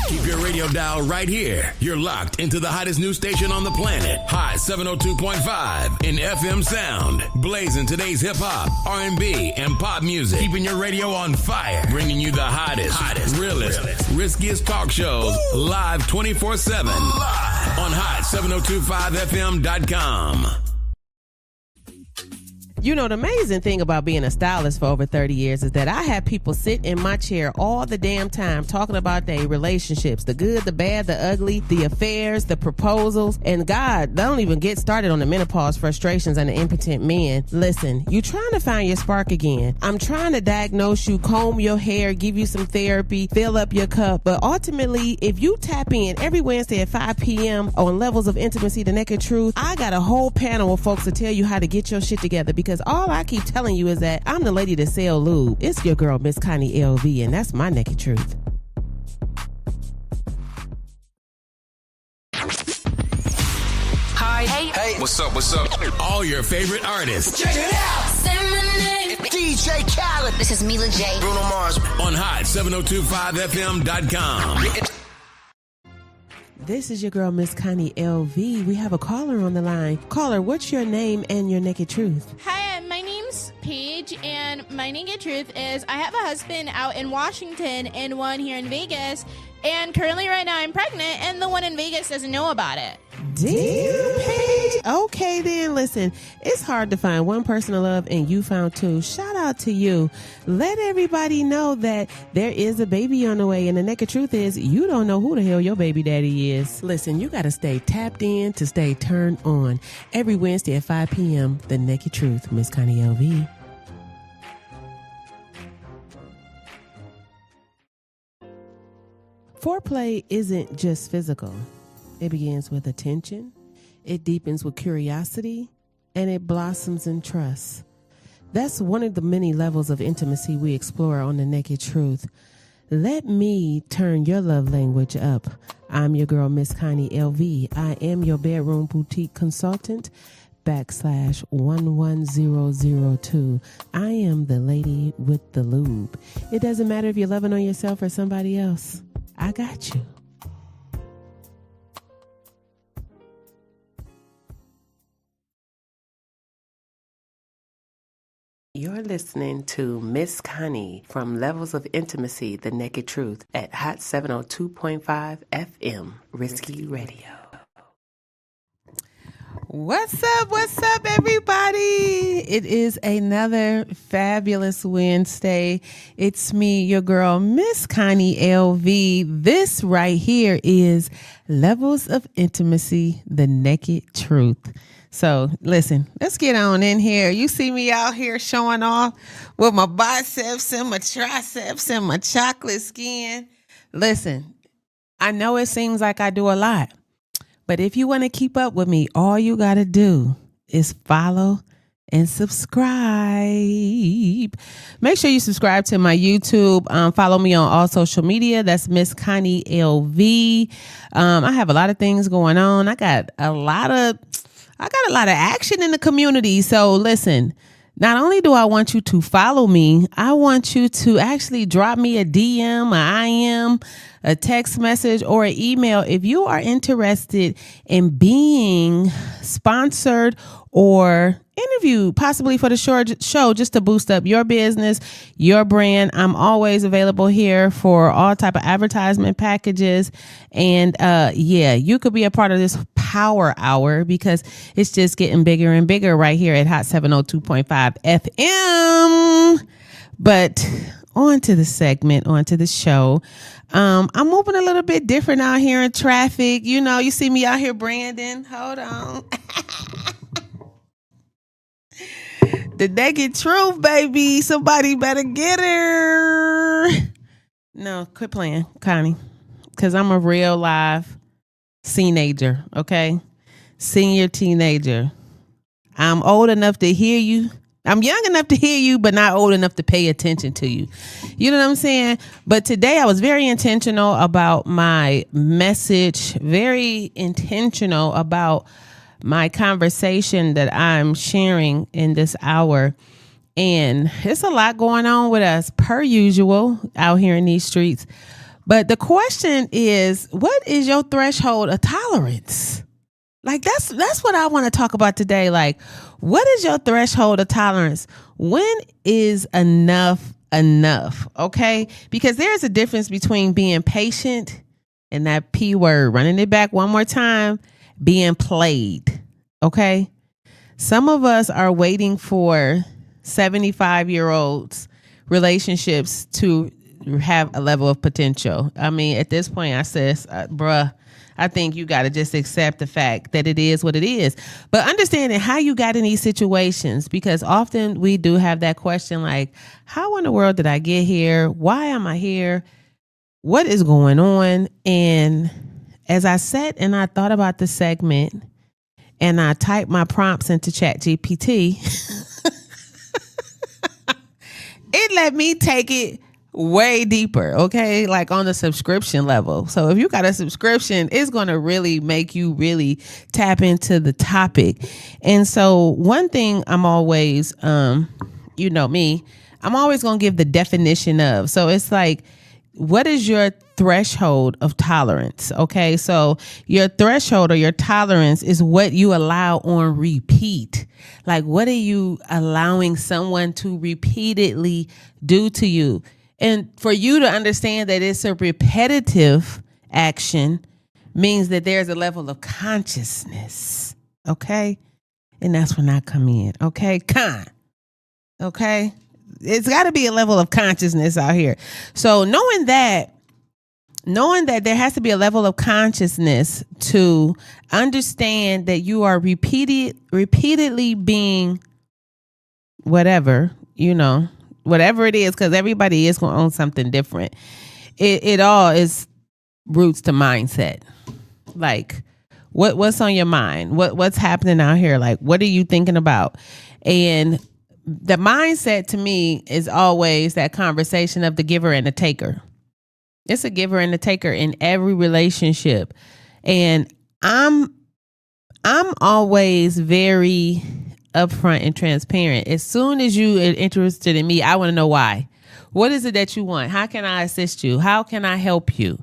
Keep your radio dial right here. You're locked into the hottest news station on the planet. Hot 702.5 in FM sound. Blazing today's hip-hop, R&B, and pop music. Keeping your radio on fire. Bringing you the hottest, realest, riskiest talk shows live 24/7 on hot7025fm.com. You know, the amazing thing about being a stylist for over 30 years is that I have people sit in my chair all the damn time talking about their relationships, the good, the bad, the ugly, the affairs, the proposals. And God, don't even get started on the menopause frustrations and the impotent men. Listen, you trying to find your spark again. I'm trying to diagnose you, comb your hair, give you some therapy, fill up your cup. But ultimately, if you tap in every Wednesday at 5 p.m. on Levels of Intimacy, The Naked Truth, I got a whole panel of folks to tell you how to get your shit together, because all I keep telling you is that I'm the lady to sell lube. It's your girl, Miss Connie LV, and that's my naked truth. Hi. Hey. What's up? All your favorite artists. Check it out. Say my name. DJ Khaled. This is Mila J. Bruno Mars. On hot7025fm.com. This is your girl, Miss Connie LV. We have a caller on the line. Caller, what's your name and your naked truth? Hi, my name's Paige, and my naked truth is I have a husband out in Washington and one here in Vegas, and currently right now I'm pregnant, and the one in Vegas doesn't know about it. Damn, Paige. Okay, then, listen, it's hard to find one person to love, and you found two. Shout out to you. Let everybody know that there is a baby on the way, and the naked truth is you don't know who the hell your baby daddy is. Listen, you got to stay tapped in to stay turned on. Every Wednesday at 5 p.m., The Naked Truth, Miss Connie LV. Foreplay isn't just physical. It begins with attention, it deepens with curiosity, and it blossoms in trust. That's one of the many levels of intimacy we explore on The Naked Truth. Let me turn your love language up. I'm your girl, Miss Connie LV. I am your bedroom boutique consultant, /11002. I am the lady with the lube. It doesn't matter if you're loving on yourself or somebody else. I got you. You're listening to Miss Connie from Levels of Intimacy, The Naked Truth at Hot 702.5 FM, Risky Radio. What's up, everybody? It is another fabulous Wednesday. It's me, your girl, Miss Connie LV. This right here is Levels of Intimacy, The Naked Truth. So listen, let's get on in here. You see me out here showing off with my biceps and my triceps and my chocolate skin. Listen, I know it seems like I do a lot, but if you want to keep up with me, all you got to do is follow and subscribe. Make sure you subscribe to my YouTube. Follow me on all social media. That's Miss Connie LV. I have a lot of things going on. I got a lot of action in the community. So listen, not only do I want you to follow me, I want you to actually drop me a DM, a IM, a text message, or an email if you are interested in being sponsored or interviewed, possibly for the short show, just to boost up your business, your brand. I'm always available here for all type of advertisement packages. And you could be a part of this power hour because it's just getting bigger and bigger right here at Hot 702.5 FM. But on to the segment, on to the show. I'm moving a little bit different out here in traffic. You know, you see me out here, Brandon. Hold on. The naked truth, baby. Somebody better get her. No, quit playing, Connie. Because I'm a real live teenager, okay? Senior teenager. I'm old enough to hear you. I'm young enough to hear you, but not old enough to pay attention to you. You know what I'm saying? But today I was very intentional about my message, very intentional about my conversation that I'm sharing in this hour. And it's a lot going on with us per usual out here in these streets. But the question is, what is your threshold of tolerance? Like that's what I want to talk about today. Like, what is your threshold of tolerance? When is enough enough? Okay? Because there's a difference between being patient and that P word, running it back one more time, being played. Okay? Some of us are waiting for 75-year-olds relationships to have a level of potential. I mean, at this point, I says, bruh, I think you got to just accept the fact that it is what it is. But understanding how you got in these situations, because often we do have that question like, how in the world did I get here? Why am I here? What is going on? And as I sat and I thought about the segment and I typed my prompts into ChatGPT, it let me take it way deeper, okay? Like on the subscription level. So if you got a subscription, it's going to really make you really tap into the topic. And so one thing I'm always, you know me, I'm always going to give the definition of. So it's like, what is your threshold of tolerance? Okay. So your threshold or your tolerance is what you allow on repeat. Like, what are you allowing someone to repeatedly do to you? And for you to understand that it's a repetitive action means that there's a level of consciousness. Okay. And that's when I come in. Okay. Okay. It's got to be a level of consciousness out here. So knowing that there has to be a level of consciousness to understand that you are repeatedly being whatever, whatever it is, because everybody is going to own something different. It all is roots to mindset. Like, what's on your mind? What's happening out here? Like, what are you thinking about? And the mindset to me is always that conversation of the giver and the taker. It's a giver and a taker in every relationship. And I'm always very upfront and transparent. As soon as you are interested in me, I want to know why. What is it that you want? How can I assist you? How can I help you?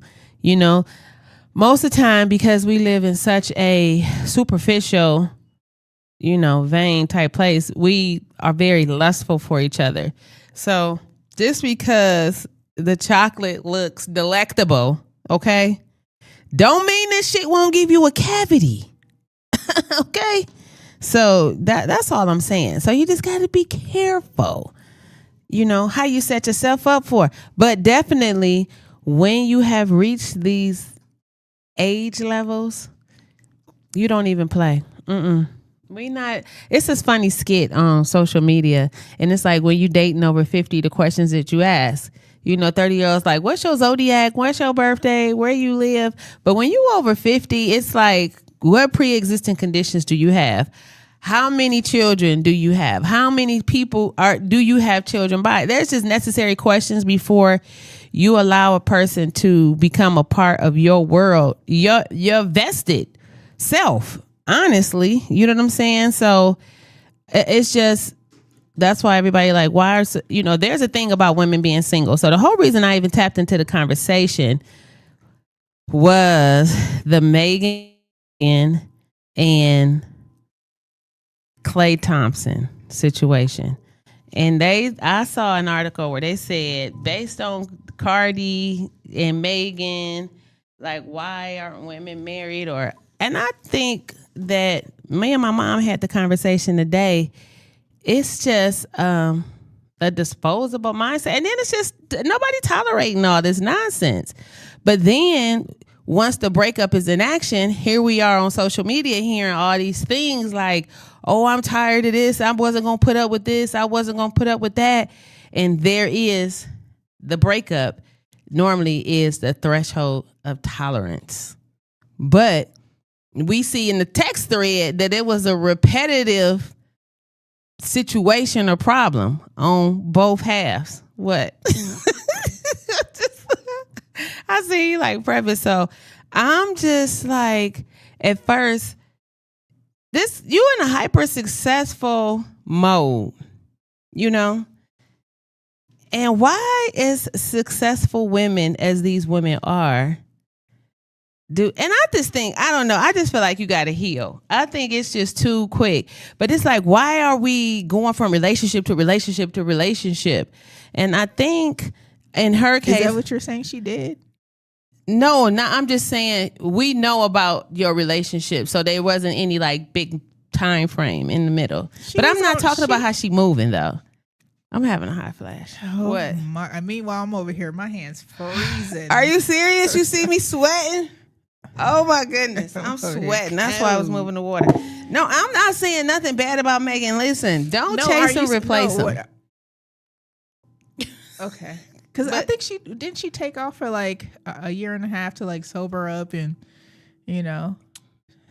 Most of the time, because we live in such a superficial, vain type place, we are very lustful for each other. So just because the chocolate looks delectable, okay, don't mean this shit won't give you a cavity. Okay. So that's all I'm saying. So you just got to be careful, how you set yourself up for. But definitely when you have reached these age levels, you don't even play. It's this funny skit on social media. And it's like when you dating over 50, the questions that you ask, 30-year-olds like, what's your zodiac? What's your birthday? Where you live? But when you over 50, it's like, what pre-existing conditions do you have? How many children do you have? How many people do you have children by? There's just necessary questions before you allow a person to become a part of your world, your vested self, honestly. You know what I'm saying? So it's just, that's why everybody like, there's a thing about women being single. So the whole reason I even tapped into the conversation was the Megan and Klay Thompson situation. And I saw an article where they said, based on Cardi and Megan, like, why aren't women married? And I think that me and my mom had the conversation today. It's just a disposable mindset. And then it's just nobody tolerating all this nonsense. But then once the breakup is in action, here we are on social media hearing all these things like, oh, I'm tired of this. I wasn't going to put up with this. I wasn't going to put up with that. And there is the breakup normally is the threshold of tolerance. But we see in the text thread that it was a repetitive situation or problem on both halves. What? I see you like preface. So I'm just like, at first, you in a hyper successful mode, And why as successful women as these women are, and I just think, I don't know, I just feel like you got to heal. I think it's just too quick. But it's like, why are we going from relationship to relationship to relationship? And I think in her case... Is that what you're saying she did? No, I'm just saying we know about your relationship. So there wasn't any like big time frame in the middle. But I'm not talking about how she moving though. I'm having a hot flash. Oh, what? Meanwhile, I'm over here. My hand's freezing. Are you serious? You see me sweating? Oh my goodness. I'm sweating. That's why I was moving the water. No, I'm not saying nothing bad about Megan. Listen, don't chase him, replace him. Okay. Because I think she take off for like a year and a half to like sober up and,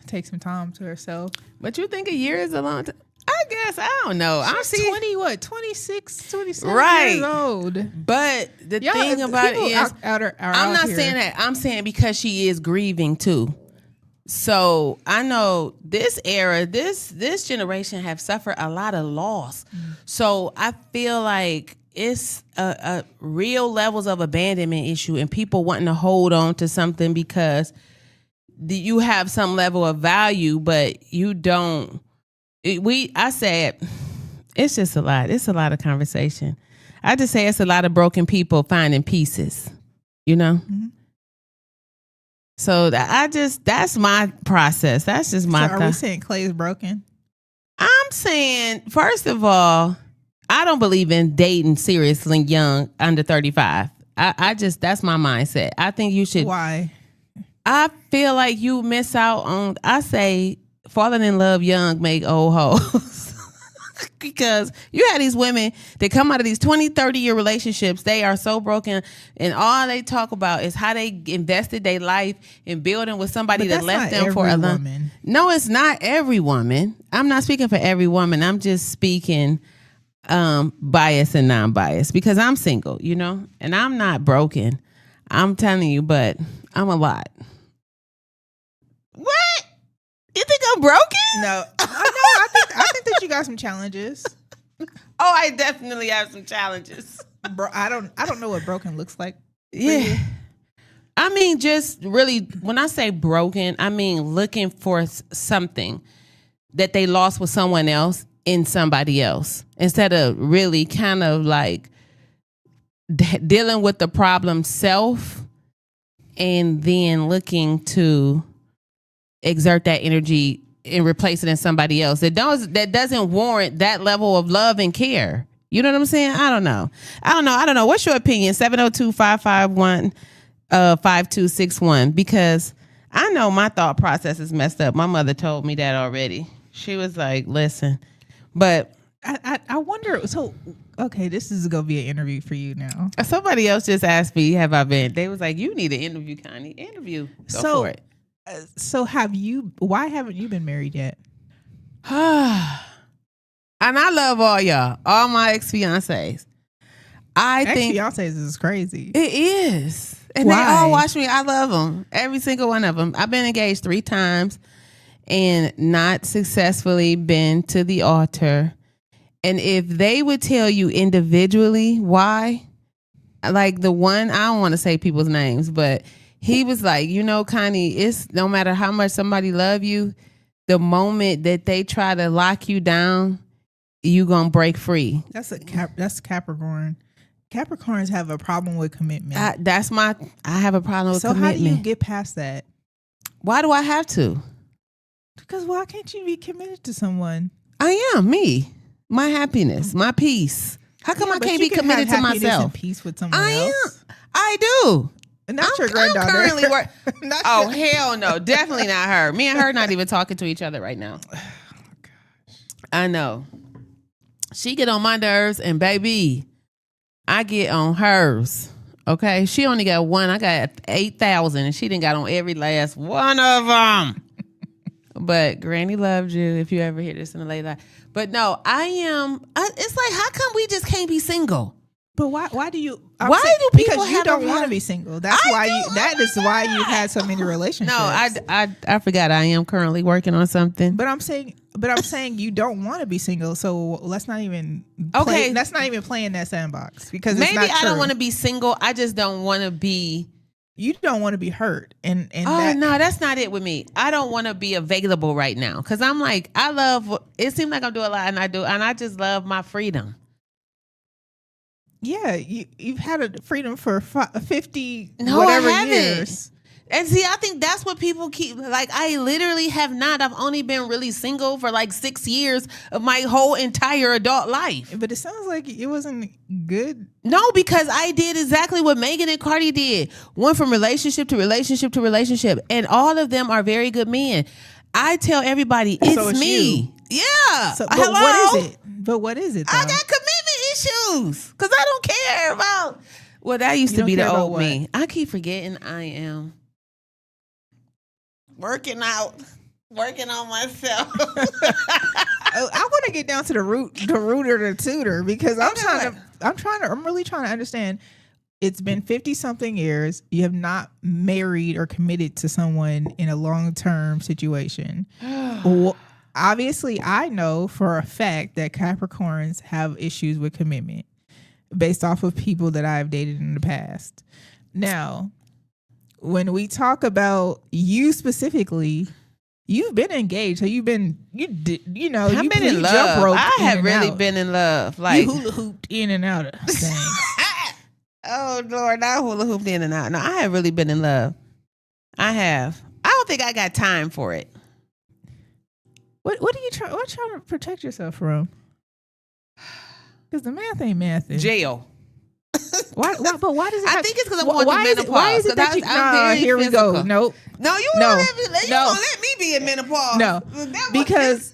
take some time to herself. But you think a year is a long time? I guess, I don't know. She's 26, 27 right. years old. But the thing about it is, I'm not saying that. I'm saying because she is grieving too. So I know this era, this generation have suffered a lot of loss. So I feel like it's a real levels of abandonment issue and people wanting to hold on to something because you have some level of value, but you don't. I said, it's just a lot. It's a lot of conversation. I just say it's a lot of broken people finding pieces, Mm-hmm. So that's my process. That's just my thought. Are we saying Clay's broken? I'm saying, first of all, I don't believe in dating seriously young under 35. That's my mindset. I think you should. Why? I feel like you miss out on, I say, falling in love young make old hoes. Because you have these women that come out of these 20, 30-year relationships. They are so broken. And all they talk about is how they invested their life in building with somebody that left them for a long. No, it's not every woman. I'm not speaking for every woman. I'm just speaking biased and non-biased because I'm single, and I'm not broken. I'm telling you, but I'm a lot. What? You think I'm broken? No. I think that you got some challenges. Oh, I definitely have some challenges. I don't know what broken looks like. Yeah. I mean, just really, when I say broken, I mean looking for something that they lost with someone else in somebody else instead of really kind of like dealing with the problem self and then looking to exert that energy and replace it in somebody else that doesn't warrant that level of love and care. You know what I'm saying? I don't know. What's your opinion? 702-551-5261. Because I know my thought process is messed up. My mother told me that already. She was like, listen, but I wonder. So, okay, this is going to be an interview for you now. Somebody else just asked me, have I been? They was like, you need an interview, Connie. Interview. Go for it. So why haven't you been married yet? And I love all y'all, all my ex-fiancés. I think ex-fiancés is crazy. It is. And why? They all watch me. I love them. Every single one of them. I've been engaged 3 times and not successfully been to the altar. And if they would tell you individually why, like the one, I don't want to say people's names, but he was like, Connie, it's no matter how much somebody love you, the moment that they try to lock you down, you gonna break free. That's Capricorn. Capricorns have a problem with commitment. I have a problem with commitment. So how do you get past that? Why do I have to? Because why can't you be committed to someone? I am me, my happiness, my peace. How come I can't be committed to myself? And peace with someone else. I do. Not your granddaughter. I'm currently hell no, definitely not her. Me and her not even talking to each other right now. Oh, gosh. I know. She get on my nerves, and baby, I get on hers. Okay, she only got one. I got 8,000, and she didn't got on every last one of them. But Granny loved you. If you ever hear this in a late life, but no, it's like, how come we just can't be single? But why do you? Why do people because you don't want to be single? That is why you've had so many relationships. No, I forgot. I am currently working on something. But I'm saying, But I'm saying you don't want to be single, so let's not even Let's not even play in that sandbox because maybe it's not true. I don't want to be single. I just don't want to be. You don't want to be hurt, and no, that's not it with me. I don't want to be available right now because I'm like I love. It seems like I'm doing a lot, and I just love my freedom. Yeah, you've had a freedom for 50 no, whatever I haven't. years. And see, I think that's what people keep, like, I literally have not. I've only been really single for like 6 years of my whole entire adult life. But it sounds like it wasn't good. No, because I did exactly what Megan and Cardi did. Went from relationship to relationship to relationship. And all of them are very good men. I tell everybody, it's me. You. Yeah. But hello? what is it? But what is it, though? I got commitment issues because I don't care about, well, that used to be the old me. I keep forgetting I am working on myself. I want to get down to the rooter to tutor because I'm really trying to understand. It's been 50 something years. You have not married or committed to someone in a long-term situation. Well, obviously, I know for a fact that Capricorns have issues with commitment based off of people that I've dated in the past. Now, when we talk about you specifically, you've been engaged. So you've been, I've been in love. I have really been in love. Like, you hula hooped in and out of things. Oh Lord, I hula hooped in and out. No, I have really been in love. I have. I don't think I got time for it. What are you trying to protect yourself from? Because the math ain't mathing. Jail. Why? But why does it? I think it's because I'm going through menopause. Why is it that I'm here physical. We go. Nope. No, you won't let me be in menopause. No, because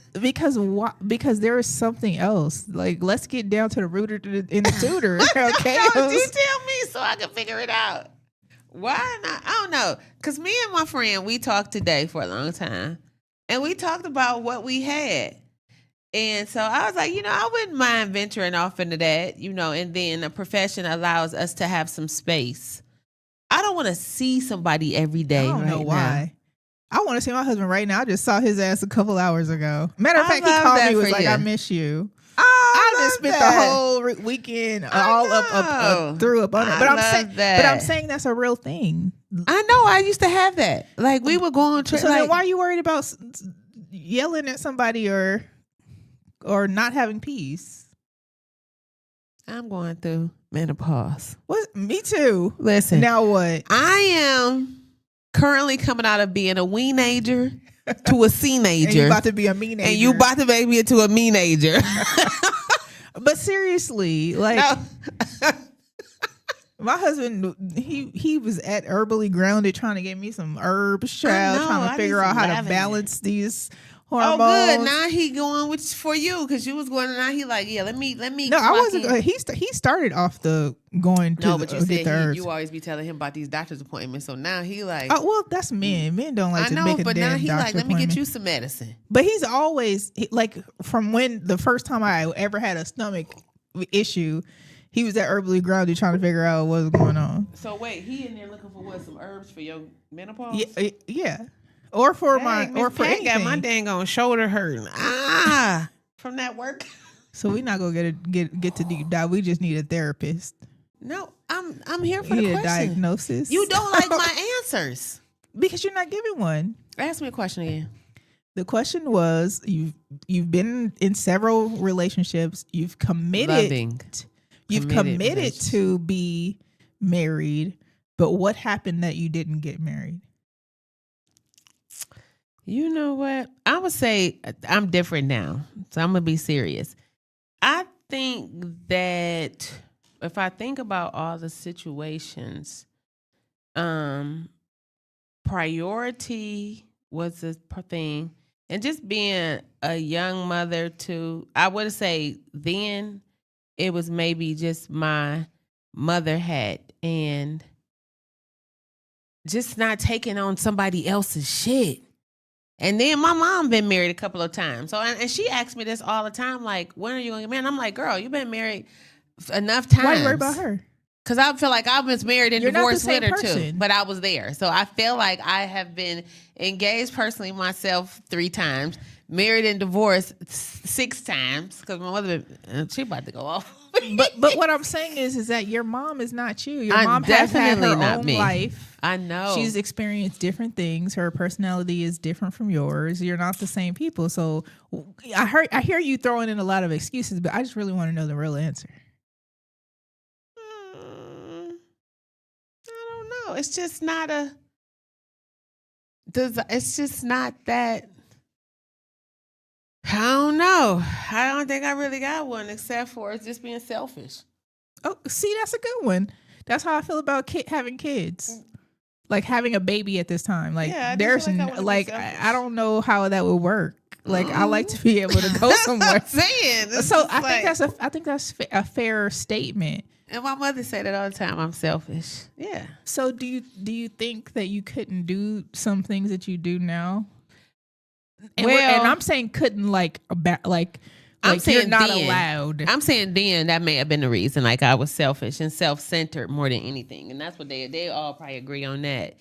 there is something else. Like, let's get down to the rooter in the tutor. Okay, no, you tell me so I can figure it out. Why not? I don't know. Because me and my friend, we talked today for a long time, and we talked about what we had. And so I was like, I wouldn't mind venturing off into that, and then a profession allows us to have some space. I don't want to see somebody every day. I don't know why. I want to see my husband right now. I just saw his ass a couple hours ago. Matter of fact, he called me, was like, I miss you. I just spent the whole weekend all up through up on it. But I'm saying that's a real thing. I know. I used to have that. Like, we would go on trips. So then why are you worried about yelling at somebody or not having peace? I'm going through menopause. What? Me too. Listen. Now what? I am currently coming out of being a weenager to a C-nager. And you about to be a mean-ager. And you about to make me into a mean-ager. But seriously, like... No. My husband, he was at Herbally Grounded trying to get me some herbs, child, trying to figure out how to balance these hormones. Oh, good. Now he going for you because you was going, and now he like, yeah, let me. No, I wasn't. He started off the going to but you said you always be telling him about these doctor's appointments. So now he like, oh well, that's men. Men don't like to make a damn doctor's appointment. I know, but now he like, let me get you some medicine. But he's always like, from when the first time I ever had a stomach issue, he was at Herbally Grounded trying to figure out what was going on. So wait, he in there looking for what? Some herbs for your menopause? Yeah. Or for for anything. Got my dang on shoulder hurting. From that work. So we're not gonna get to deep dive. We just need a therapist. No, I'm here for the question. A diagnosis. You don't like my answers because you're not giving one. Ask me a question again. The question was, you've been in several relationships. You've committed. You've committed to be married, but what happened that you didn't get married? You know what? I would say I'm different now. So I'm going to be serious. I think that if I think about all the situations, priority was a thing. And just being a young mother too, I would say then it was maybe just my mother hat and just not taking on somebody else's shit. And then my mom been married a couple of times. So, and she asks me this all the time, like, when are you going to get married? And I'm like, girl, you've been married enough times. Why are you worried about her? because I feel like I was married and You're not the divorced with same her too, person. but I was there. So I feel like I have been engaged personally myself 3 times, married and divorced 6 times because my mother, she about to go off. But what I'm saying is that your mom is not you. Your I'm mom has had definitely her not own me. life. I know. She's experienced different things. Her personality is different from yours. You're not the same people. So I hear you throwing in a lot of excuses, but I just really want to know the real answer. I don't know. It's just not a. It's just not that. I don't know. I don't think I really got one except for it's just being selfish. Oh, see, that's a good one. That's how I feel about having kids. Like having a baby at this time. Like Yeah, I just there's feel like I wanna be selfish. I don't know how that would work. Like I like to be able to go somewhere. I'm saying. It's So just I think that's a fair statement. And my mother said it all the time. I'm selfish. Yeah. So do you think that you couldn't do some things that you do now? And Well, I'm saying couldn't like I'm you're saying not then. allowed. I'm saying then that may have been the reason. Like I was selfish and self-centered more than anything, and that's what they all probably agree on that.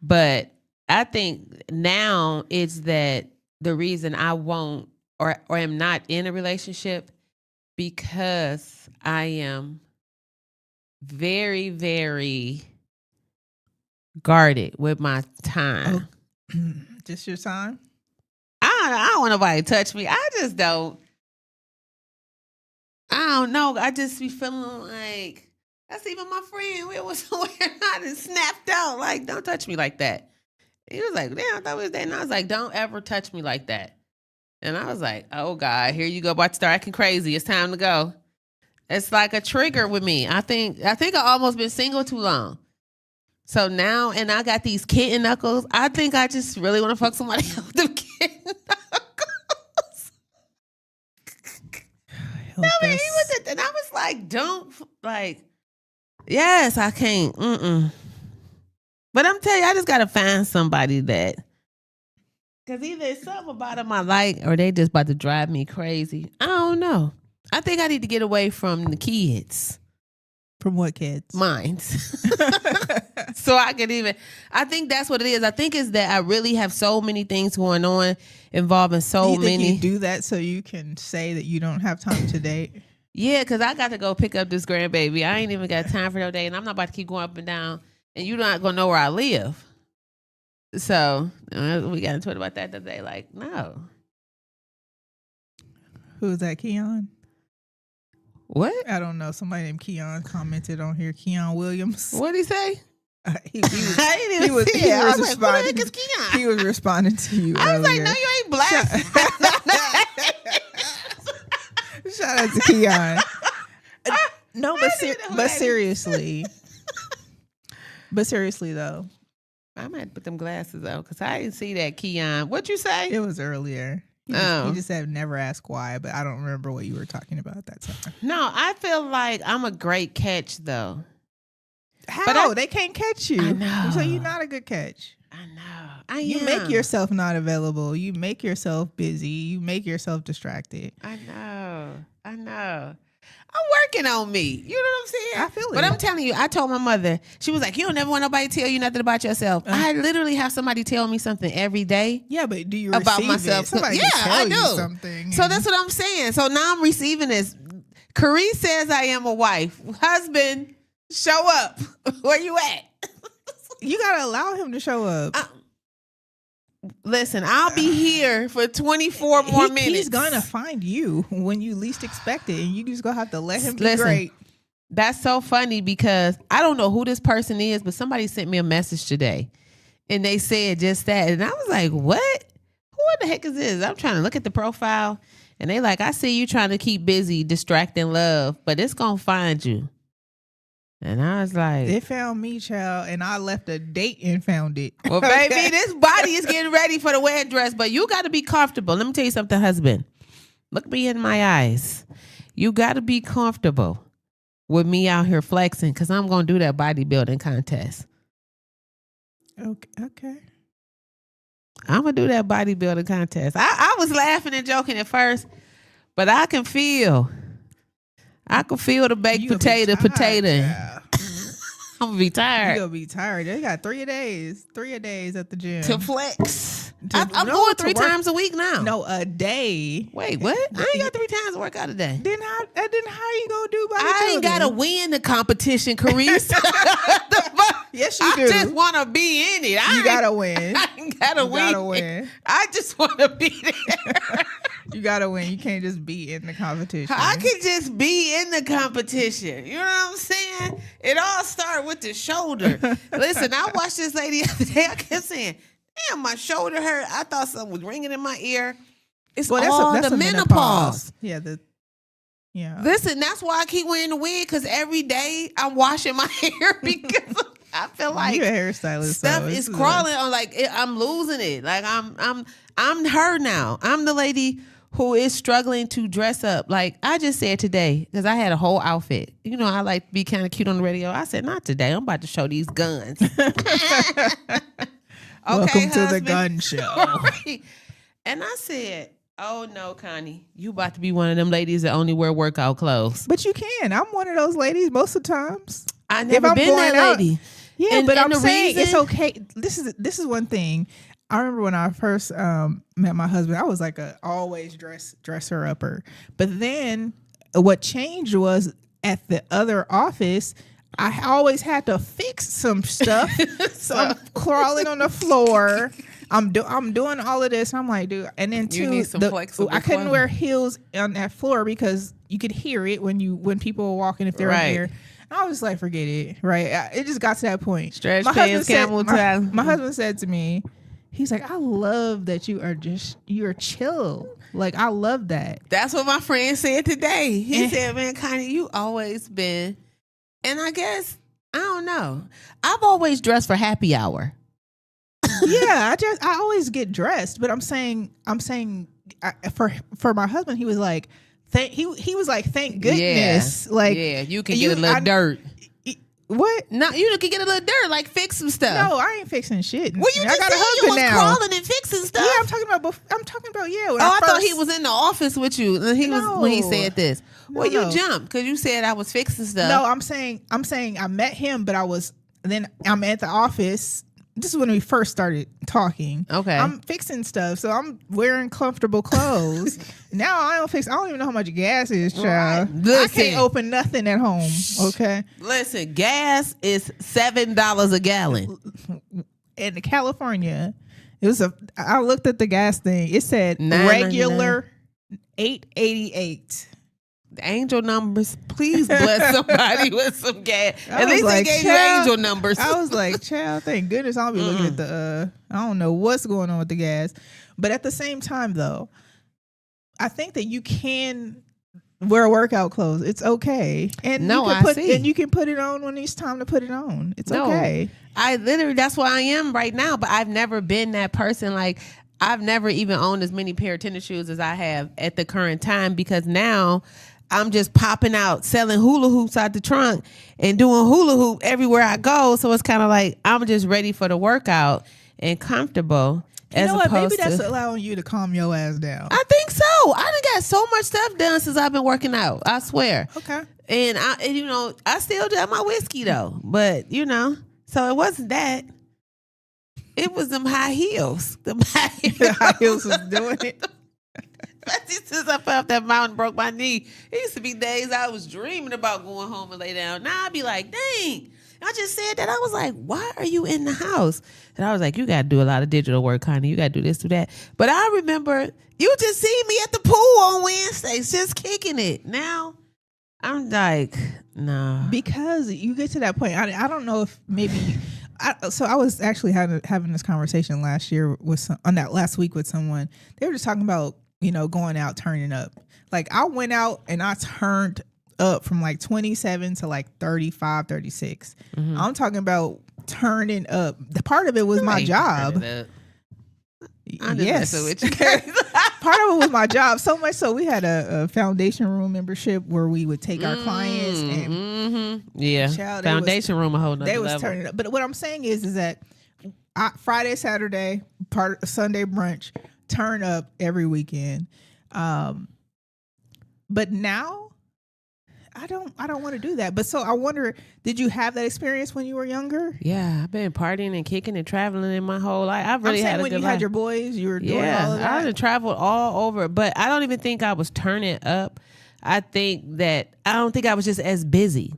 But I think now it's that the reason I won't or am not in a relationship because I am very, very guarded with my time. Just your time? I don't want nobody to touch me. I just don't. I don't know. I just be feeling like that's even my friend. We was somewhere and I just snapped out. Like, don't touch me like that. He was like, damn, I thought we was dating. I was like, don't ever touch me like that. And I was like, oh God, here you go, about to start acting crazy. It's time to go. It's like a trigger with me. I think I almost been single too long. So now, and I got these kitten knuckles. I think I just really want to fuck somebody else with them kitten knuckles. He was it, and I was like, don't, like, yes, I can't. But I'm telling you, I just got to find somebody that, because either it's something about them I like, or they just about to drive me crazy. I don't know. I think I need to get away from the kids. From what kids? Minds. So I can I think that's what it is. I think it's that I really have so many things going on involving so do you think many. you do that so you can say that you don't have time to date? Yeah, because I got to go pick up this grandbaby. I ain't even got time for no day, and I'm not about to keep going up and down, and you're not going to know where I live. So we got into it about that the other day. Like, no. Who's that, Keon? What? I don't know. Somebody named Keon commented on here. Keon Williams. What'd he say? He was, I didn't even see he it. I was was like, who the heck responding. is Keon? He was responding to you. I was earlier. like, no, you ain't black. Shout out to Keon. No, I didn't even know who that is. seriously though, I might put them glasses on because I didn't see that Keon. What'd you say? it was earlier. He just said never ask why, but I don't remember what you were talking about at that time. No, I feel like I'm a great catch though. How? But They can't catch you. I know. So you're not a good catch. I know. You make yourself not available. You make yourself busy. You make yourself distracted. I know. I'm working on me. You know what I'm saying? I feel it. But I'm telling you, I told my mother, she was like, you don't never want nobody to tell you nothing about yourself. I literally have somebody tell me something every day. Yeah, but do you about receive myself? it? Somebody Yeah, can tell I you do. something. So that's what I'm saying. So now I'm receiving this. Carice says I am a wife. Husband, show up. Where you at? You gotta allow him to show up. Listen, I'll be here for 24 more minutes. He's gonna find you when you least expect it, and you just gonna have to let him be Listen, great. That's so funny because I don't know who this person is, but somebody sent me a message today, and they said just that, and I was like, "What? Who the heck is this?" I'm trying to look at the profile, and they like, "I see you trying to keep busy, distracting love, but it's gonna find you." And I was like, It found me, child, and I left a date and found it. well, baby, this body is getting ready for the wedding dress, but you got to be comfortable. Let me tell you something, husband. Look me in my eyes. You got to be comfortable with me out here flexing because I'm going to do that bodybuilding contest. Okay. I'm going to do that bodybuilding contest. I was laughing and joking at first, but I can feel the baked You'll be potato. tired, child. I'm gonna be tired. You'll be tired. They got 3 days at the gym To flex. I'm no, going to 3 work. times a week now. No, a day. Wait, what? I ain't got 3 times to work out a day. Then how you gonna do by the I ain't children? gotta win the competition, Carice. Yes, you I do. just want to be in it. You gotta win. I ain't gotta You win. gotta win. I just want to be there. You gotta win. You can't just be in the competition. I can just be in the competition. You know what I'm saying? It all started with the shoulder. Listen, I watched this lady the other day. I kept saying, damn, my shoulder hurt. I thought something was ringing in my ear. It's all the menopause. Yeah, yeah. Listen, that's why I keep wearing the wig, because every day I'm washing my hair because I feel like you're a hairstylist. Stuff is crawling on. Like I'm losing it. Like I'm her now. I'm the lady who is struggling to dress up. Like I just said today, because I had a whole outfit. You know, I like to be kind of cute on the radio. I said, not today. I'm about to show these guns. Welcome to the gun show. Right. And I said, oh no, Connie, you about to be one of them ladies that only wear workout clothes. But you can. I'm one of those ladies most of the times. I never been that lady. Yeah, but I'm saying reason, it's okay. This is one thing. I remember when I first met my husband, I was like a always dresser upper. But then what changed was at the other office, I always had to fix some stuff. So I'm crawling on the floor. I'm doing all of this. And I'm like, dude. And then you need some flexible I couldn't clothing. wear heels on that floor because you could hear it when people were walking if they were Right. here. I was like, forget it. Right. It just got to that point. Stretch My pants, camel toe. My husband said to me, he's like, I love that you're chill. Like, I love that. That's what my friend said today. He said, man, Connie, you always been, and I guess, I don't know. I've always dressed for happy hour. Yeah, I always get dressed, but I'm saying for my husband, he was like, he was like, thank goodness. Yeah. Like, yeah, you can get a little dirt. What? No, you can get a little dirt, like fix some stuff. No, I ain't fixing shit. Well, you I just got said a you husband was now. crawling and fixing stuff. Yeah, I'm talking about yeah. Oh, I thought he was in the office with you. And he was when he No. said this. No, Well, you no. jumped because you said I was fixing stuff. No, I'm saying I met him, but I'm at the office. This is when we first started talking. Okay. I'm fixing stuff, so I'm wearing comfortable clothes. Now I don't even know how much gas is, child. Right. I Listen. can't open nothing at home. Okay. Listen, gas is $7 a gallon. In California, I looked at the gas thing. It said $9.99. regular $8.88. The angel numbers, please bless somebody with some gas. I At was least like, they gave you child, angel numbers. I was like, child, thank goodness I'll be looking at the I don't know what's going on with the gas. But at the same time though, I think that you can wear workout clothes. It's okay. And you can put it on when it's time to put it on. It's okay. I literally, that's where I am right now, but I've never been that person. Like, I've never even owned as many pair of tennis shoes as I have at the current time, because now I'm just popping out, selling hula hoops out the trunk and doing hula hoop everywhere I go. So it's kind of like I'm just ready for the workout and comfortable. You know what? Maybe that's allowing you to calm your ass down. I think so. I done got so much stuff done since I've been working out. I swear. Okay. And I still do have my whiskey though. But so it wasn't that. It was them high heels. Them high heels. The high heels was doing it. Since I fell off that mountain, broke my knee. It used to be days I was dreaming about going home and lay down. Now I'd be like, dang. I just said that. I was like, why are you in the house? And I was like, you got to do a lot of digital work, Connie. You got to do this, do that. But I remember you just see me at the pool on Wednesdays, just kicking it. Now I'm like, no. Because you get to that point. I don't know if maybe. So I was actually having this conversation last week with someone. They were just talking about going out, turning up. Like, I went out and I turned up from like 27 to like 35, 36. Mm-hmm. I'm talking about turning up. The part of it was my job. I'm just yes. messing with you. Part of it was my job. So much so we had a foundation room membership where we would take our clients and yeah, foundation room a whole nother they was level. turning up. But what I'm saying is that Friday, Saturday, part of Sunday brunch, turn up every weekend. But now I don't want to do that. But so I wonder, did you have that experience when you were younger? Yeah, I've been partying and kicking and traveling in my whole life. I've really had a when good you life. had your boys, you were doing all of that. I done traveled all over, but I don't even think I was turning up. I don't think I was just as busy.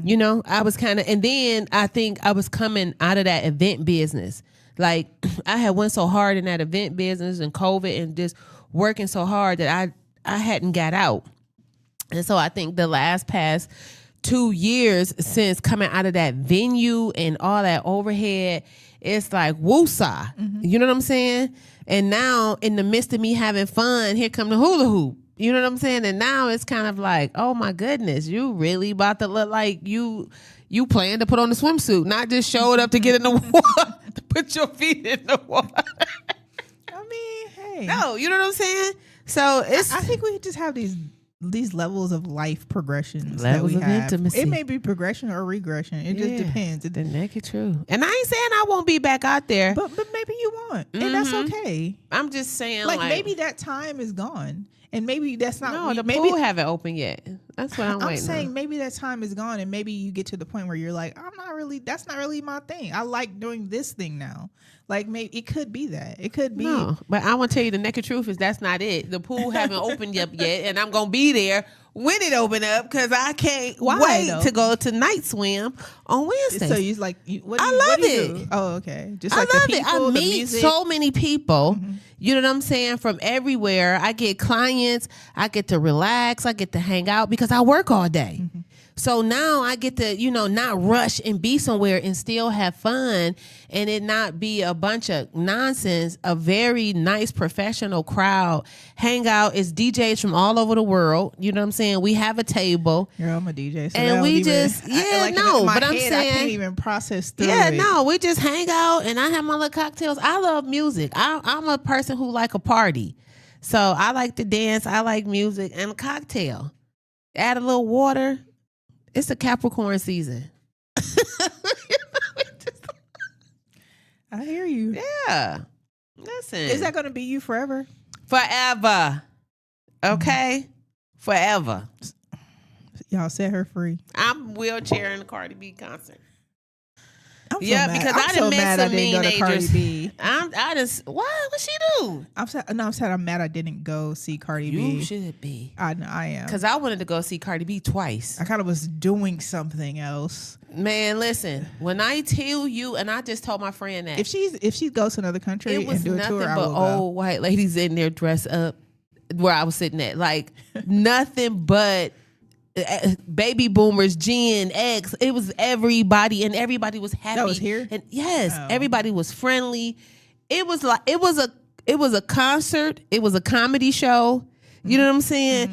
You know, I was kind of, and then I think I was coming out of that event business. Like I had went so hard in that event business and COVID and just working so hard that I hadn't got out. And so I think the past 2 years since coming out of that venue and all that overhead, it's like woosah. You know what I'm saying? And now in the midst of me having fun, here come the hula hoop. You know what I'm saying? And now it's kind of like, oh my goodness, you really about to look like you plan to put on the swimsuit, not just showed up to get in the water, to put your feet in the water. I mean, hey. No, you know what I'm saying? So it's. I think we just have these levels of life progressions Levels that we of have. intimacy. It may be progression or regression. It just depends. The naked truth. And I ain't saying I won't be back out there. But maybe you won't, and that's okay. I'm just saying, Like maybe that time is gone, and maybe that's not. No, the maybe pool haven't opened yet. That's what I'm waiting. I'm saying on. maybe that time is gone, and maybe you get to the point where you're like, that's not really my thing. I like doing this thing now. Like maybe it could be that. It could be. No, but I want to tell you the naked truth is that's not it. The pool haven't opened up yet, and I'm gonna be there when it open up because I can't wait to go to night swim on Wednesday. So you like, what I do you, love what do you it. do? Oh, okay. Just I like love the people, it. I the meet music. so many people. You know what I'm saying? From everywhere. I get clients. I get to relax. I get to hang out because I work all day. So now I get to, not rush and be somewhere and still have fun and it not be a bunch of nonsense. A very nice professional crowd. Hang out. It's DJs from all over the world. You know what I'm saying? We have a table. Girl, I'm a DJ. So and we just, but I'm saying. I can't even process through it. No, we just hang out and I have my little cocktails. I love music. I'm a person who like a party. So I like to dance. I like music and a cocktail. Add a little water. It's a Capricorn season. I hear you. Yeah. Listen. Is that going to be you forever? Forever. Okay? Forever. Y'all set her free. I'm wheelchairing the Cardi B concert. Because I done met some teenagers. What she do? I'm sad. I'm mad I didn't go see Cardi B. You should be. I am. Because I wanted to go see Cardi B twice. I kind of was doing something else. Man, listen. When I tell you, and I just told my friend that if she goes to another country and do a tour, I will go. Old white ladies in there dressed up where I was sitting at, like nothing but. Baby boomers, Gen X. It was everybody, and everybody was happy. That was here, and yes, everybody was friendly. It was a concert. It was a comedy show. You know what I'm saying?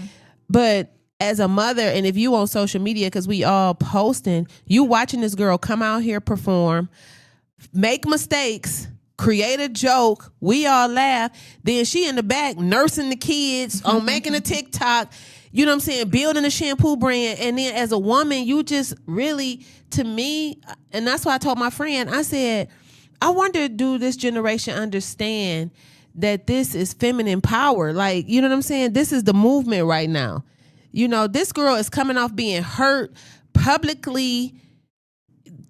But as a mother, and if you on social media, because we all posting, you watching this girl come out here perform, make mistakes. Create a joke, we all laugh. Then she in the back nursing the kids on making a TikTok. You know what I'm saying? Building a shampoo brand. And then as a woman, you just really, to me, and that's why I told my friend, I said, I wonder, do this generation understand that this is feminine power? Like, you know what I'm saying? This is the movement right now. You know, this girl is coming off being hurt publicly.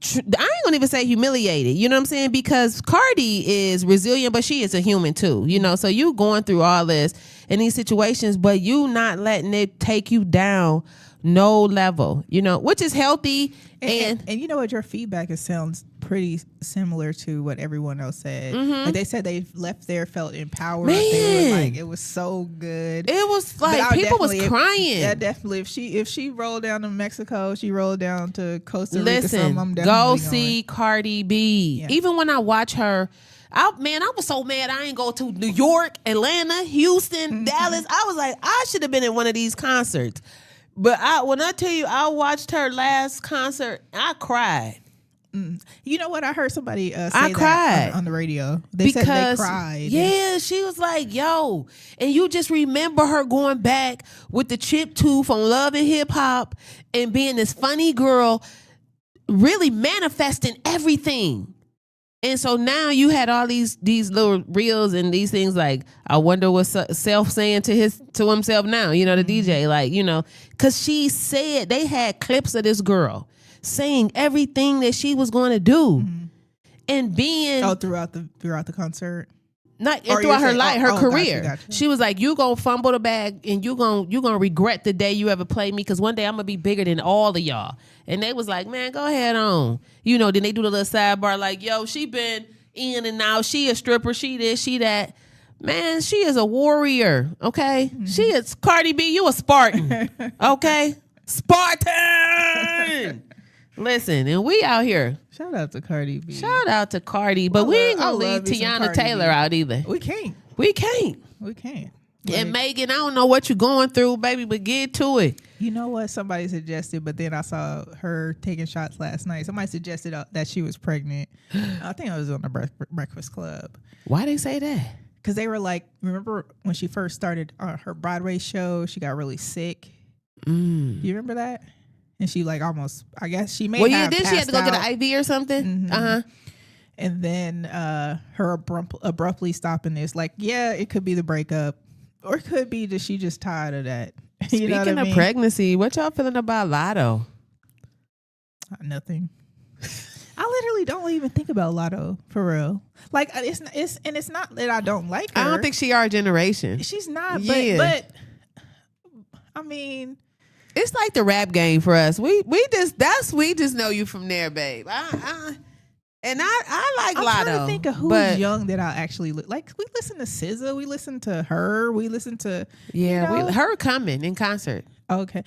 I ain't gonna even say humiliated, you know what I'm saying? Because Cardi is resilient, but she is a human too, so you going through all this in these situations, but you not letting it take you down no level, which is healthy. And you know what, your feedback sounds pretty similar to what everyone else said. Like they said they left there, felt empowered. Man. They were like, it was so good. It was like people was crying. Yeah, definitely. If she rolled down to Mexico, she rolled down to Costa Rica. Listen, I'm go going. see Cardi B. Yeah. Even when I watch her, I was so mad I ain't go to New York, Atlanta, Houston, Dallas. I was like, I should have been in one of these concerts. But when I tell you, I watched her last concert, I cried. You know what? I heard somebody say I cried that on the radio. They said they cried. Yeah, she was like, yo. And you just remember her going back with the chip tooth on Love and Hip Hop and being this funny girl, really manifesting everything. And so now you had all these little reels and these things like, I wonder what Self saying to himself now, you know, the DJ, like, you know, because she said they had clips of this girl saying everything that she was going to do and being throughout the concert. Not throughout her life, her career. Gotcha. She was like, you gonna fumble the bag and you gonna regret the day you ever played me, because one day I'm gonna be bigger than all of y'all. And they was like, man, go ahead on. You know, then they do the little sidebar like, yo, she been in and out. She a stripper. She this, she that. Man, she is a warrior, okay? She is Cardi B, you a Spartan, okay? Spartan! Listen, and we out here. Shout out to Cardi B. Shout out to Cardi, but we ain't gonna leave Tiana Taylor out either. We can't. And Megan, I don't know what you're going through, baby, but get to it. You know what somebody suggested, but then I saw her taking shots last night. Somebody suggested that she was pregnant. I think I was on the Breakfast Club. Why they say that? Because they were like, remember when she first started her Broadway show, she got really sick. You remember that? And she like almost, I guess she may have then she had to go get an IV or something. And then her abruptly stopping this, like, yeah, it could be the breakup, or it could be that she just tired of that. Speaking of pregnancy, what y'all feeling about Lotto? Nothing. I literally don't even think about Lotto for real. Like it's not that I don't like her. I don't think she our generation. She's not. But I mean, it's like the rap game for us. We just know you from there, babe. I like Lotto. I'm trying to think of who's young that I actually like. We listen to SZA. We listen to her. We listen to her coming in concert. Okay,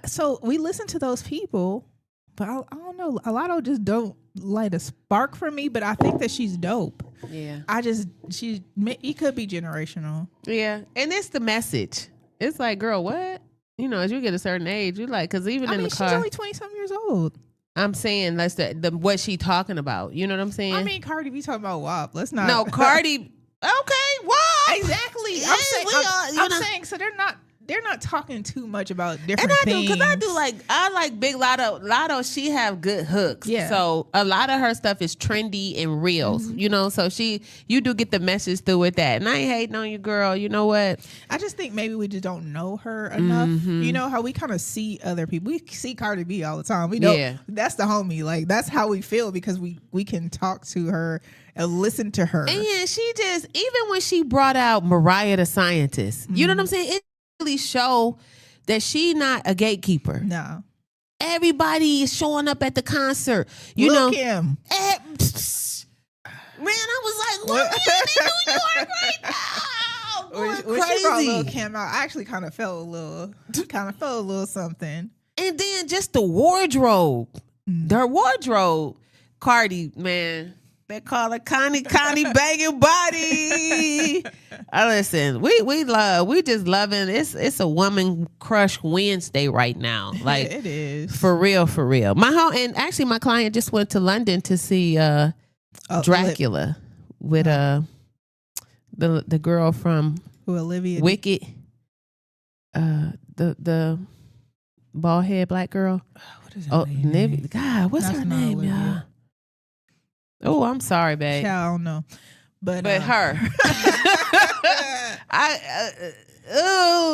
so we listen to those people, but I don't know. Lotto just don't light a spark for me. But I think that she's dope. Yeah, it could be generational. Yeah, and it's the message. It's like, girl, what? You know, as you get a certain age, you like, because even in the car, she's only 20-something years old. I'm saying that's the what she talking about. You know what I'm saying? I mean, Cardi B talking about WAP. Let's not. No, Cardi. Okay, WAP. Exactly. Yeah, I'm saying so they're not talking too much about different things. And I like Big Lotto. Lotto, she have good hooks. Yeah. So a lot of her stuff is trendy and reels, you know, so you do get the message through with that. And I ain't hating on you, girl. You know what? I just think maybe we just don't know her enough. You know how we kind of see other people. We see Cardi B all the time. We know that's the homie. Like, that's how we feel because we can talk to her and listen to her. And she just, even when she brought out Mariah the Scientist, you know what I'm saying? It really show that she not a gatekeeper. No. Everybody is showing up at the concert. You Lil' know, Kim. Man, I was like, what in New York right now? When she brought Lil' Kim out, I actually kind of felt a little something. And then just the wardrobe. Their wardrobe. Cardi, man. They call her Connie banging body. Listen, we just loving it's a woman crush Wednesday right now. Like it is. For real. My client just went to London to see Dracula with the girl from Olivia Wicked. The bald head black girl. What is her name? God, what's her name, y'all? Oh, I'm sorry, babe. Yeah, I don't know, but her.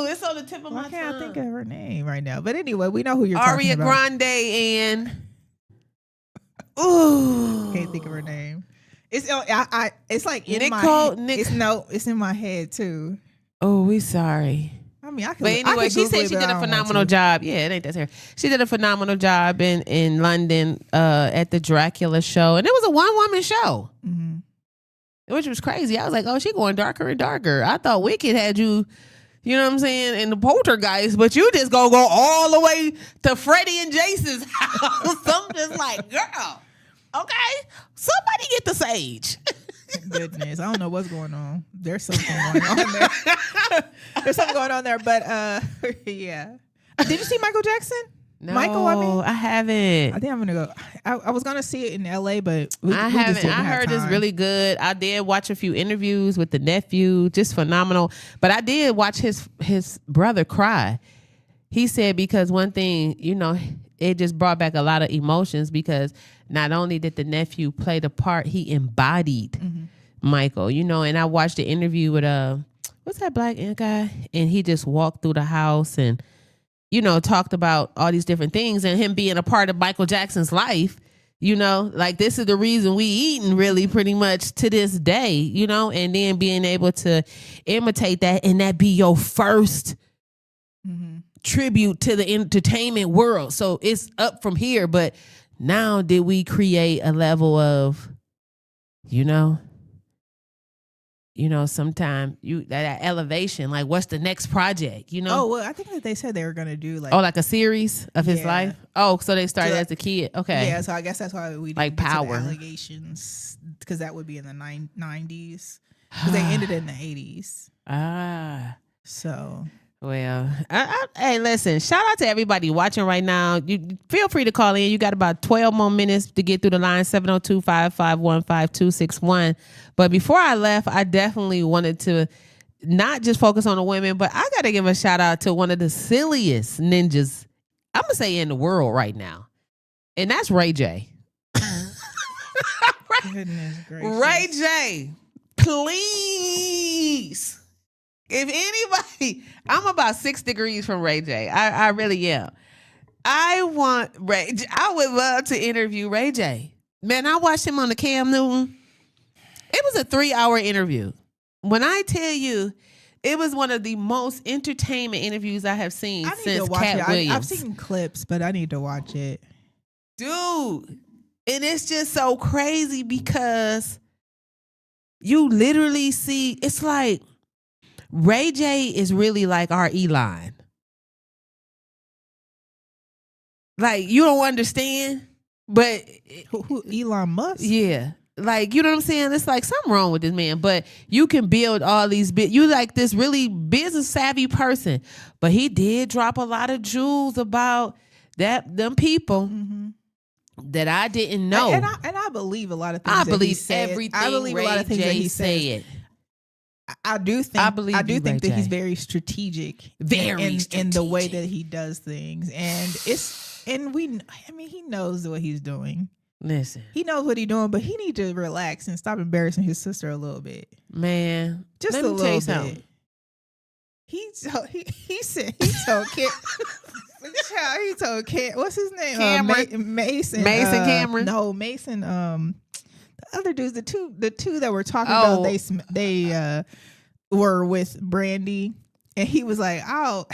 It's on the tip of my tongue. I can't think of her name right now. But anyway, we know who you're talking about. Ariana Grande and can't think of her name. It's it's like in my head. It's in my head too. Oh, we sorry. I mean, but anyway, she said she did a phenomenal job. Yeah, it ain't that here. She did a phenomenal job in London at the Dracula show, and it was a one-woman show, which was crazy. I was like, oh, she going darker and darker. I thought Wicked had you, you know what I'm saying, in the Poltergeist, but you just go all the way to Freddie and Jason's house. I'm just like, girl, okay, somebody get the sage. Goodness, I don't know what's going on. There's something going on there. There's something going on there, but yeah. Did you see Michael Jackson? No, Michael, I haven't. I think I'm gonna go. I was gonna see it in LA, but I haven't. I heard it's really good. I did watch a few interviews with the nephew, just phenomenal. But I did watch his brother cry. He said because one thing, you know, it just brought back a lot of emotions because not only did the nephew play the part, he embodied Michael, you know. And I watched the interview with what's that black guy, and he just walked through the house and, you know, talked about all these different things and him being a part of Michael Jackson's life. You know, like this is the reason we eating really pretty much to this day, you know, and then being able to imitate that and that be your first tribute to the entertainment world. So it's up from here. But now did we create a level of, you know, sometime that elevation, like what's the next project, you know? Oh, well, I think that they said they were going to do like a series of his life. Oh, so they started as a kid. Okay. Yeah, so I guess that's why we like Power allegations, because that would be in the 90s, because they ended in the 80s. So. Well, hey, listen, shout out to everybody watching right now. You feel free to call in. You got about 12 more minutes to get through the line, 702-551-5261. But before I left, I definitely wanted to not just focus on the women, but I got to give a shout out to one of the silliest ninjas, I'm going to say, in the world right now. And that's Ray J. Goodness gracious. Ray J, please. If anybody, I'm about 6 degrees from Ray J. I really am. I want Ray J. I would love to interview Ray J. Man, I watched him on the Cam Newton. It was a 3-hour interview. When I tell you, it was one of the most entertainment interviews I have seen since Cat Williams. I've seen clips, but I need to watch it. Dude, and it's just so crazy because you literally see, it's like, Ray J is really like our Elon. Like, you don't understand, but who Elon Musk? Yeah. Like, you know what I'm saying? It's like something wrong with this man, but you can build all these you like this really business savvy person, but he did drop a lot of jewels about them people that I didn't know. And I believe a lot of things. I believe everything. I believe a lot of things that he said. I do think that he's very strategic, in the way that he does things, and he knows what he's doing. Listen, he knows what he's doing, but he needs to relax and stop embarrassing his sister a little bit, man. Just a little bit. He told Cam, he told Cam, what's his name? Mason Cameron. No, Mason. The other dudes, the two that were talking about, they were with Brandy, and he was like, I'll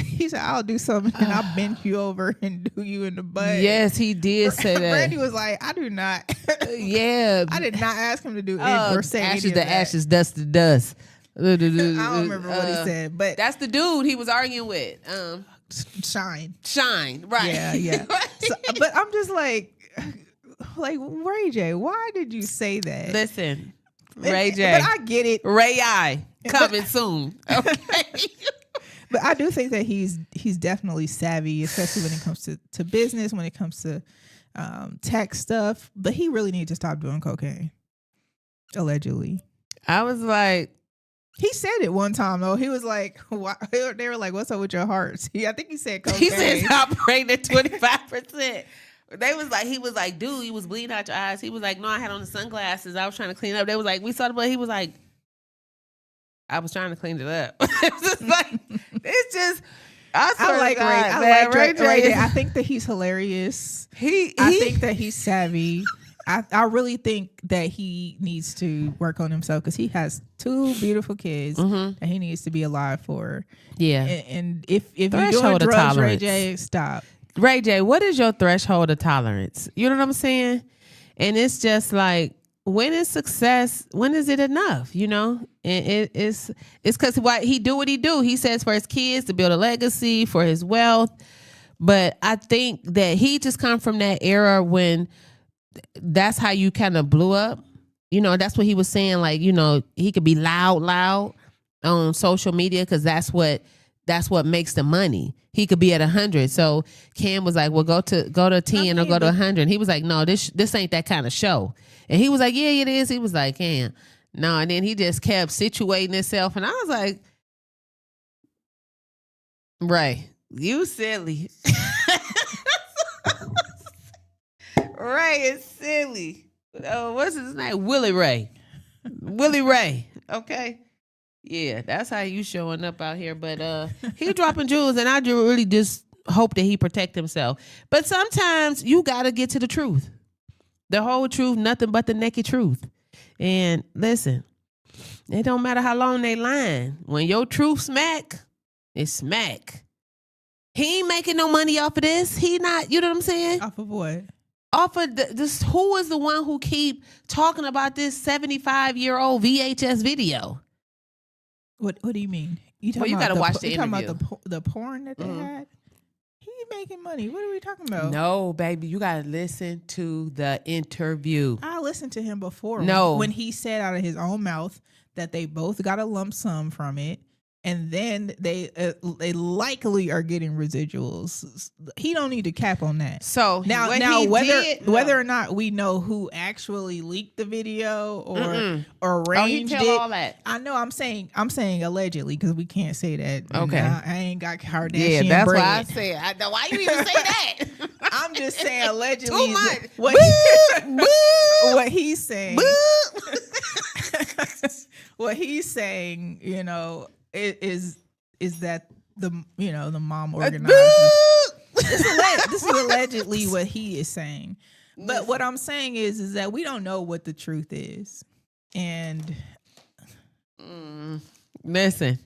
do something and I'll bend you over and do you in the butt. Yes, he did say that. Brandy was like, I do not. Yeah, I did not ask him to do it or say ashes any of to that. Ashes, dust to dust. I don't remember what he said, but that's the dude he was arguing with. Shine, right? Yeah. So, but I'm just like Ray J, why did you say that? Listen, Ray J, but I get it. Ray I coming soon. Okay. But I do think that he's definitely savvy, especially when it comes to business, when it comes to tech stuff. But he really needs to stop doing cocaine. Allegedly. I was like, he said it one time though. He was like, why? They were like, "What's up with your heart?" I think he said cocaine. He said it's operating at 25%. He was like, dude, you was bleeding out your eyes. He was like, no, I had on the sunglasses. I was trying to clean it up. They was like, we saw the blood. He was like, I was trying to clean it up. I like Ray J. I think that he's hilarious. I think that he's savvy. I really think that he needs to work on himself because he has 2 beautiful kids that he needs to be alive for. Yeah. And if you're doing drugs, Ray J, stop. Ray J, what is your threshold of tolerance? You know what I'm saying? And it's just like, when is success? When is it enough? You know, and it's because why he do what he do. He says for his kids to build a legacy, for his wealth. But I think that he just come from that era when that's how you kind of blew up. You know, that's what he was saying. Like, you know, he could be loud on social media because that's what makes the money. He could be at 100. So Cam was like, well, go to 10 or go to 100. He was like, no, this ain't that kind of show. And he was like, yeah, it is. He was like, Cam, no. And then he just kept situating himself. And I was like, right, you silly. Ray is silly. What's his name? Willie Ray. Willie Ray. Okay. Yeah, that's how you showing up out here. But he dropping jewels, and I really just hope that he protect himself. But sometimes you gotta get to the truth. The whole truth, nothing but the naked truth. And listen, it don't matter how long they lying. When your truth smack, it's smack. He ain't making no money off of this. He not, you know what I'm saying? Off of what? Off of this, who is the one who keep talking about this 75-year-old VHS video? What do you mean? You Well, you gotta watch the interview. Talking about the porn that they had? He making money. What are we talking about? No, baby, you gotta listen to the interview. I listened to him before. No. When he said out of his own mouth that they both got a lump sum from it, and then they likely are getting residuals. He don't need to cap on that. So now whether or not we know who actually leaked the video or arranged tell it, all that. I know. I'm saying allegedly because we can't say that. Okay, I ain't got Kardashian. Yeah, that's bread. why I said. I know why you even say that. I'm just saying allegedly. Too much. What he's saying. What he's saying, you know, is that the mom organized this is allegedly what he is saying. But what I'm saying is that we don't know what the truth is. And listen.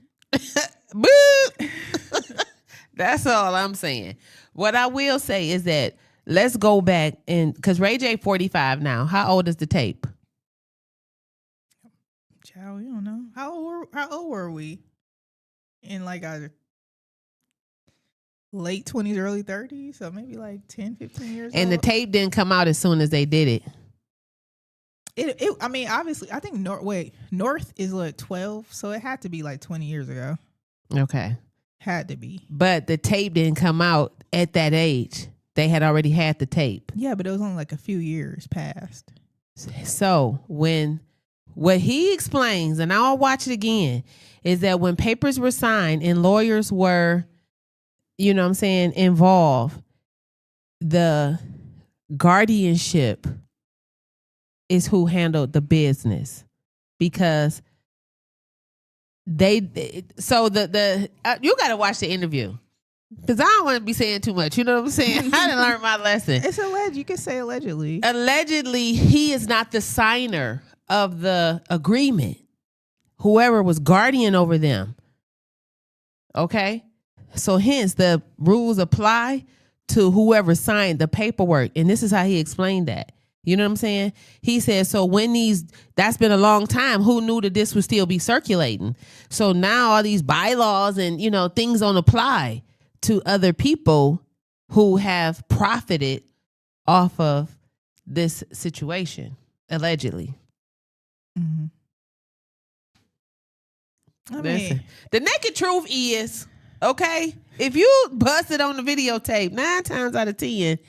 That's all I'm saying. What I will say is that let's go back and because Ray J 45 now. How old is the tape? Child, you don't know. How old were we? In like our late 20s, early 30s, so maybe like 10, 15 years And old. the tape didn't come out as soon as they did it. It I mean, obviously, I think North is like 12, so it had to be like 20 years ago. Okay. Had to be. But the tape didn't come out at that age. They had already had the tape. Yeah, but it was only like a few years past. So what he explains, and I'll watch it again, is that when papers were signed and lawyers were, you know what I'm saying, involved, the guardianship is who handled the business because you got to watch the interview because I don't want to be saying too much. You know what I'm saying? I didn't learn my lesson. It's alleged. You can say allegedly. Allegedly, he is not the signer of the agreement. Whoever was guardian over them. Okay? So hence the rules apply to whoever signed the paperwork. And this is how he explained that. You know what I'm saying? He said, so when that's been a long time, who knew that this would still be circulating? So now all these bylaws and, things don't apply to other people who have profited off of this situation, allegedly. Mm-hmm. Listen, the naked truth is, okay, if you busted on the videotape 9 times out of 10,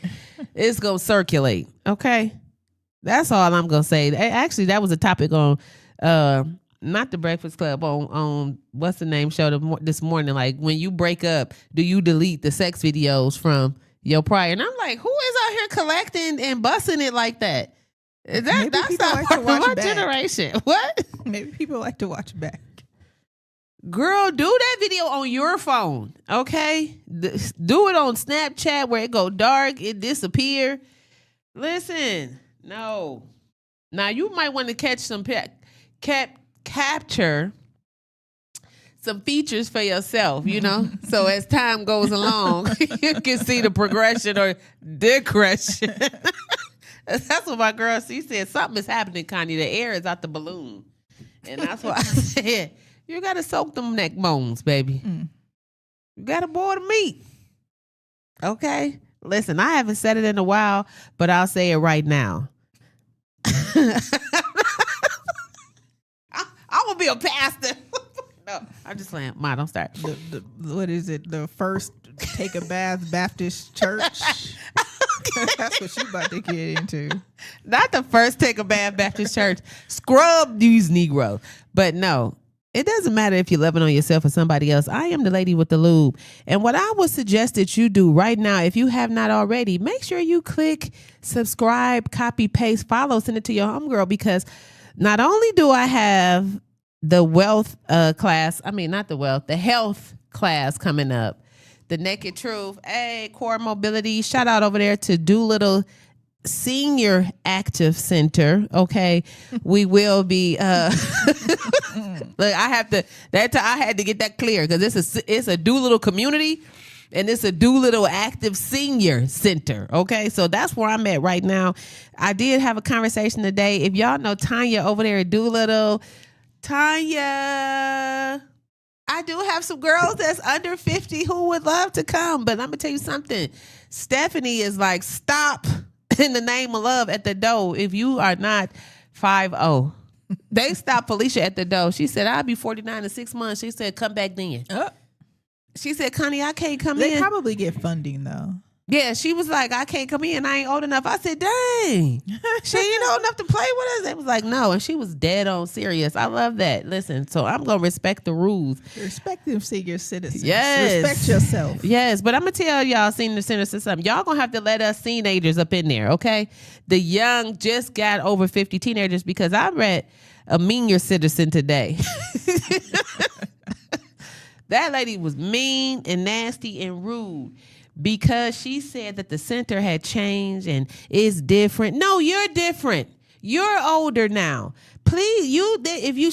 it's going to circulate. Okay. That's all I'm going to say. Actually, that was a topic on, not the Breakfast Club, on what's the name show this morning. Like, when you break up, do you delete the sex videos from your prior? And I'm like, who is out here collecting and busting it like that? That's not like part of our back. generation. What? Maybe people like to watch back. Girl, do that video on your phone, okay? Do it on Snapchat where it go dark, it disappear. Listen, no. Now, you might want to catch some capture some features for yourself, so as time goes along, you can see the progression or digression. That's what my girl, she said, something is happening, Connie. The air is out the balloon. And that's why I said, you got to soak them neck bones, baby. You got to boil the meat. Okay? Listen, I haven't said it in a while, but I'll say it right now. I'm going to be a pastor. No, I'm just playing. Ma, don't start. What is it? The First Take a Bath Baptist Church? That's what you about to get into. Not the First Take a Bath Baptist Church. Scrub these Negroes. But no, It doesn't matter if you're loving on yourself or somebody else. I am the lady with the lube. And what I would suggest that you do right now, if you have not already, make sure you click subscribe, copy, paste, follow, send it to your homegirl, because not only do I have the wealth class, the health class coming up, the Naked Truth, Core Mobility, shout out over there to Doolittle Senior Active Center. Okay, we will be look, I had to get that clear, because it's a Doolittle community and it's a Doolittle Active Senior Center. Okay, so that's where I'm at right now. I did have a conversation today. If y'all know Tanya over there at Doolittle, Tanya, I do have some girls that's under 50 who would love to come, but I'm gonna tell you something. Stephanie is like, stop in the name of love at the door if you are not 5'0". They stopped Felicia at the door. She said, I'll be 49 in 6 months. She said, come back then. She said, Connie, I can't come in. They probably get funding though. Yeah, she was like, I can't come in. I ain't old enough. I said, dang, she ain't old enough to play with us. They was like, no. And she was dead on serious. I love that. Listen, so I'm going to respect the rules. Respect them senior citizens. Yes. Respect yourself. Yes, but I'm going to tell y'all, senior citizens, something. Y'all going to have to let us teenagers up in there, okay? The young just got over 50 teenagers, because I read a meaner citizen today. That lady was mean and nasty and rude, because she said that the center had changed and is different. No, you're different. You're older now. Please,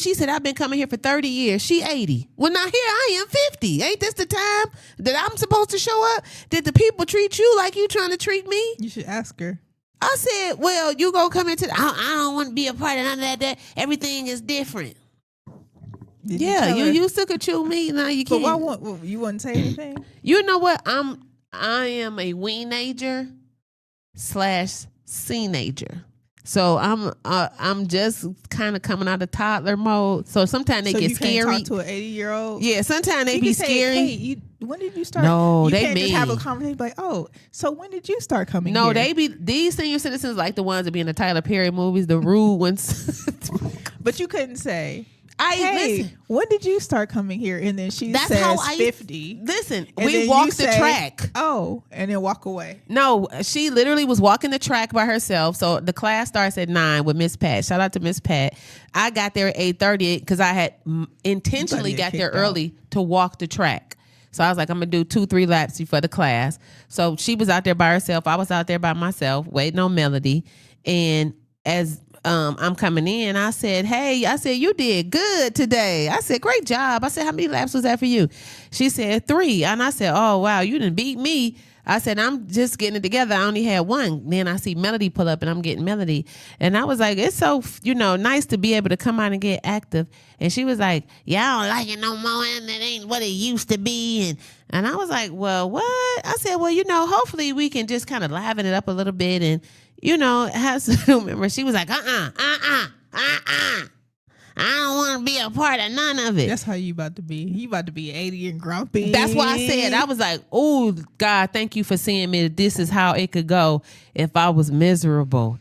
she said, I've been coming here for 30 years. She 80. Well, now here I am 50. Ain't this the time that I'm supposed to show up? Did the people treat you like you trying to treat me? You should ask her. I said, well, you gonna come into I don't want to be a part of none of that. Everything is different. You used to control me. Now you can't. But you wouldn't say anything? You know what? I am a weenager / seenager. So I'm just kind of coming out of toddler mode. So sometimes they get scary. Can't talk to an 80-year-old. Yeah, sometimes they be scary. Hey, when did you start? No, you they can't mean. Just have a conversation like, oh, so when did you start coming? No, here? these senior citizens like the ones that be in the Tyler Perry movies, the rude ones. But you couldn't say, listen, when did you start coming here? And then she says 50. Listen, we walked the track. Oh, and then walk away. No, she literally was walking the track by herself. So the class starts at 9 with Miss Pat. Shout out to Miss Pat. I got there at 8:30 because I had intentionally got there early to walk the track. So I was like, I'm going to do 2-3 laps before the class. So she was out there by herself. I was out there by myself waiting on Melody. And as I'm coming in, I said, you did good today. I said, great job. I said, how many laps was that for you? She said 3. And I said, oh, wow, you didn't beat me. I said, I'm just getting it together. I only had 1. Then I see Melody pull up and I'm getting Melody. And I was like, it's so, nice to be able to come out and get active. And she was like, yeah, I don't like it no more. And it ain't what it used to be. And I was like, well, what? I said, well, hopefully we can just kind of liven it up a little bit and, have some new members. She was like, I don't want to be a part of none of it. That's how you about to be. You about to be 80 and grumpy. That's why I said, I was like, oh, God, thank you for seeing me. This is how it could go if I was miserable.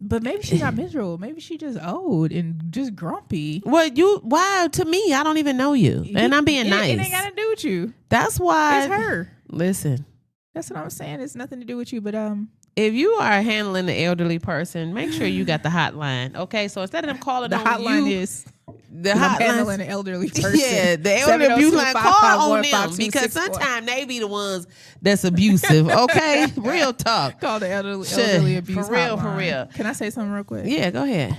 But maybe she's not miserable. Maybe she's just old and just grumpy. Well, why? To me, I don't even know you. And I'm being nice. It ain't got to do with you. That's why. It's her. Listen. That's what I'm saying. It's nothing to do with you, but if you are handling the elderly person, make sure you got the hotline. Okay, so instead of them calling the on hotline you, is the hotline handling an elderly person. Yeah, the elderly abuse line, call on them because sometimes they be the ones that's abusive. Okay, real talk. Call the elderly abuse for real, hotline. For real. Can I say something real quick? Yeah, go ahead.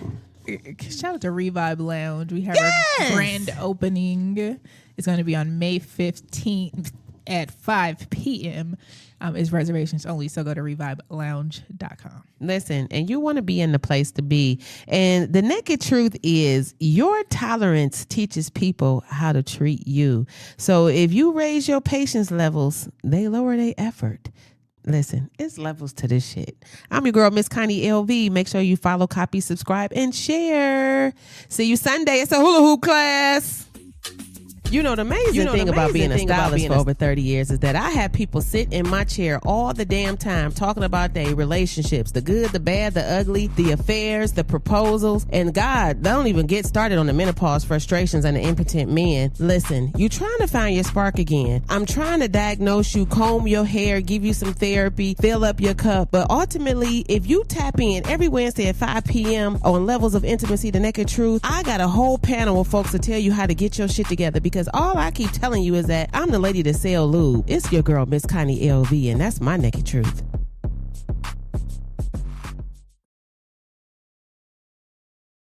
Shout out to Revive Lounge. We have a grand opening. It's going to be on May 15th at 5 p.m. It's reservations only, so go to revivelounge.com. Listen, and you want to be in the place to be. And the naked truth is your tolerance teaches people how to treat you. So if you raise your patience levels, they lower their effort. Listen, it's levels to this shit. I'm your girl, Miss Connie LV. Make sure you follow, copy, subscribe, and share. See you Sunday. It's a hula hoop class. You know, the amazing thing about being a stylist for over 30 years is that I have people sit in my chair all the damn time talking about their relationships, the good, the bad, the ugly, the affairs, the proposals, and God, they don't even get started on the menopause frustrations and the impotent men. Listen, you trying to find your spark again. I'm trying to diagnose you, comb your hair, give you some therapy, fill up your cup, but ultimately, if you tap in every Wednesday at 5 p.m. on Levels of Intimacy, The Naked Truth, I got a whole panel of folks to tell you how to get your shit together, because all I keep telling you is that I'm the lady to sell lube. It's your girl, Miss Connie LV, and that's my naked truth.